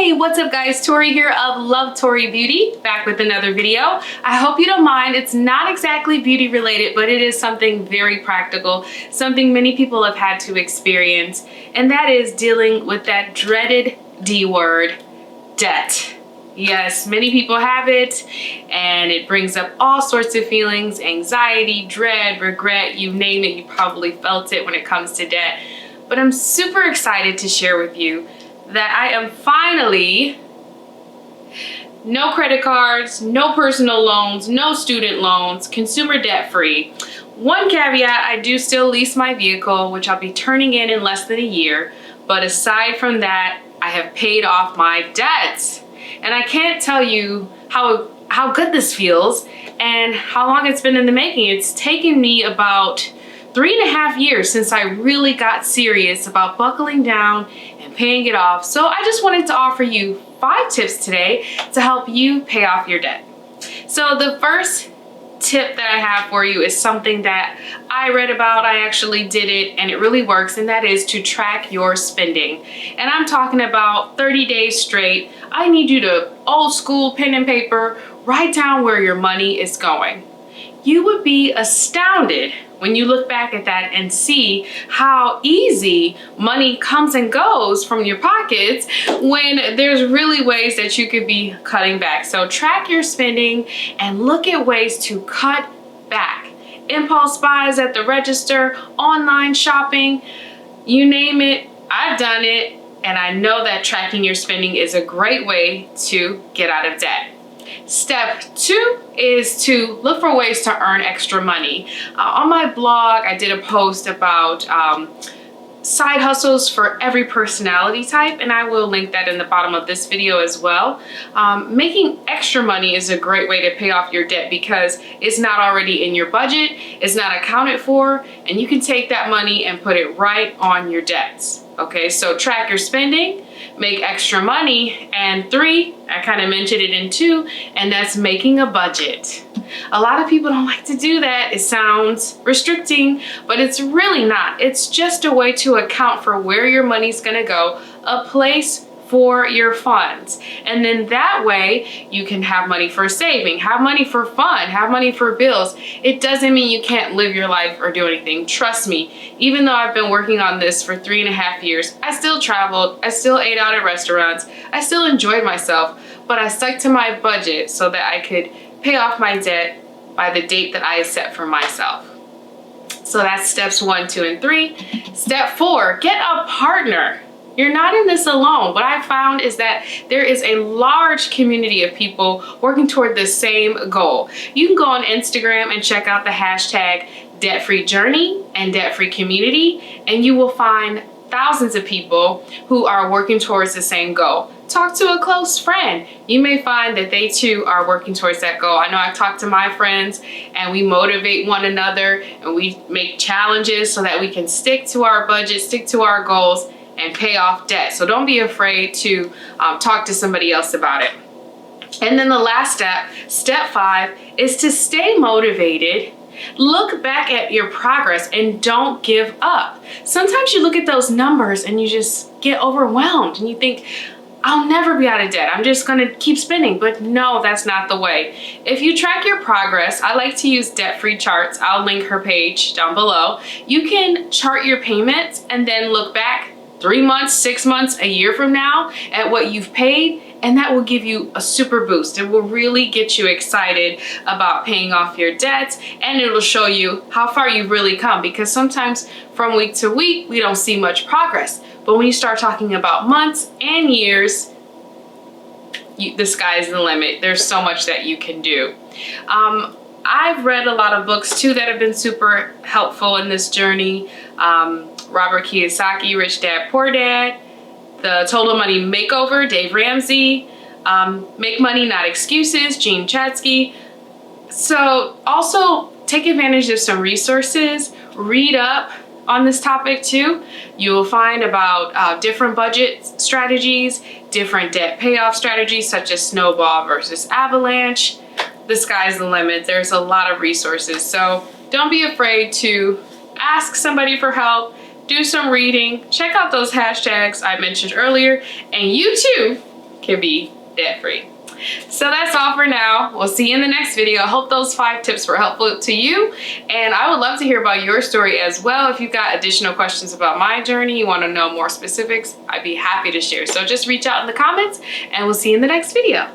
Hey, what's up guys? Tori here of Love Tori Beauty, back with another video. I hope you don't mind. It's not exactly beauty related, but it is something very practical, something many people have had to experience, and that is dealing with that dreaded D word, debt. Yes, many people have it, and it brings up all sorts of feelings, anxiety, dread, regret, you name it, you probably felt it when it comes to debt. But I'm super excited to share with you that I am finally, no credit cards, no personal loans, no student loans, consumer debt free. One caveat, I do still lease my vehicle, which I'll be turning in less than a year. But aside from that, I have paid off my debts. And I can't tell you how good this feels and how long it's been in the making. It's taken me about 3.5 years since I really got serious about buckling down and paying it off. So I just wanted to offer you 5 tips today to help you pay off your debt. So the first tip that I have for you is something that I read about. I actually did it and it really works, and that is to track your spending. And I'm talking about 30 days straight. I need you to old school pen and paper, write down where your money is going. You would be astounded when you look back at that and see how easy money comes and goes from your pockets when there's really ways that you could be cutting back. So track your spending and look at ways to cut back. Impulse buys at the register, online shopping, you name it, I've done it, and I know that tracking your spending is a great way to get out of debt. Step 2 is to look for ways to earn extra money. On my blog, I did a post about side hustles for every personality type, and I will link that in the bottom of this video as well. Making extra money is a great way to pay off your debt because it's not already in your budget, it's not accounted for, and you can take that money and put it right on your debts. Okay, so track your spending, make extra money, and 3, I kind of mentioned it in 2, and that's making a budget. A lot of people don't like to do that. It sounds restricting, but it's really not. It's just a way to account for where your money's gonna go, a place for your funds. And then that way you can have money for saving, have money for fun, have money for bills. It doesn't mean you can't live your life or do anything. Trust me, even though I've been working on this for 3.5 years, I still traveled, I still ate out at restaurants, I still enjoyed myself, but I stuck to my budget so that I could pay off my debt by the date that I set for myself. So that's steps 1, 2, and 3. Step 4, get a partner. You're not in this alone. What I found is that there is a large community of people working toward the same goal. You can go on Instagram and check out the hashtag #DebtFreeJourney and #DebtFreeCommunity, and you will find thousands of people who are working towards the same goal. Talk to a close friend. You may find that they too are working towards that goal. I know I've talked to my friends and we motivate one another and we make challenges so that we can stick to our budget, stick to our goals, and pay off debt. So don't be afraid to talk to somebody else about it. And then the last step, step 5, is to stay motivated. Look back at your progress and don't give up. Sometimes you look at those numbers and you just get overwhelmed and you think, I'll never be out of debt. I'm just gonna keep spending. But no, that's not the way. If you track your progress, I like to use Debt Free Charts. I'll link her page down below. You can chart your payments and then look back 3 months, 6 months, a year from now at what you've paid, and that will give you a super boost. It will really get you excited about paying off your debts, and it will show you how far you've really come, because sometimes from week to week, we don't see much progress. But when you start talking about months and years, the sky's the limit. There's so much that you can do. I've read a lot of books too that have been super helpful in this journey. Robert Kiyosaki, Rich Dad, Poor Dad, The Total Money Makeover, Dave Ramsey, Make Money Not Excuses, Gene Chadsky. So also take advantage of some resources, read up on this topic too. You will find about different budget strategies, different debt payoff strategies such as snowball versus avalanche. The sky's the limit. There's a lot of resources. So don't be afraid to ask somebody for help, do some reading, check out those hashtags I mentioned earlier, and you too can be debt-free. So that's all for now. We'll see you in the next video. I hope those 5 tips were helpful to you. And I would love to hear about your story as well. If you've got additional questions about my journey, you want to know more specifics, I'd be happy to share. So just reach out in the comments and we'll see you in the next video.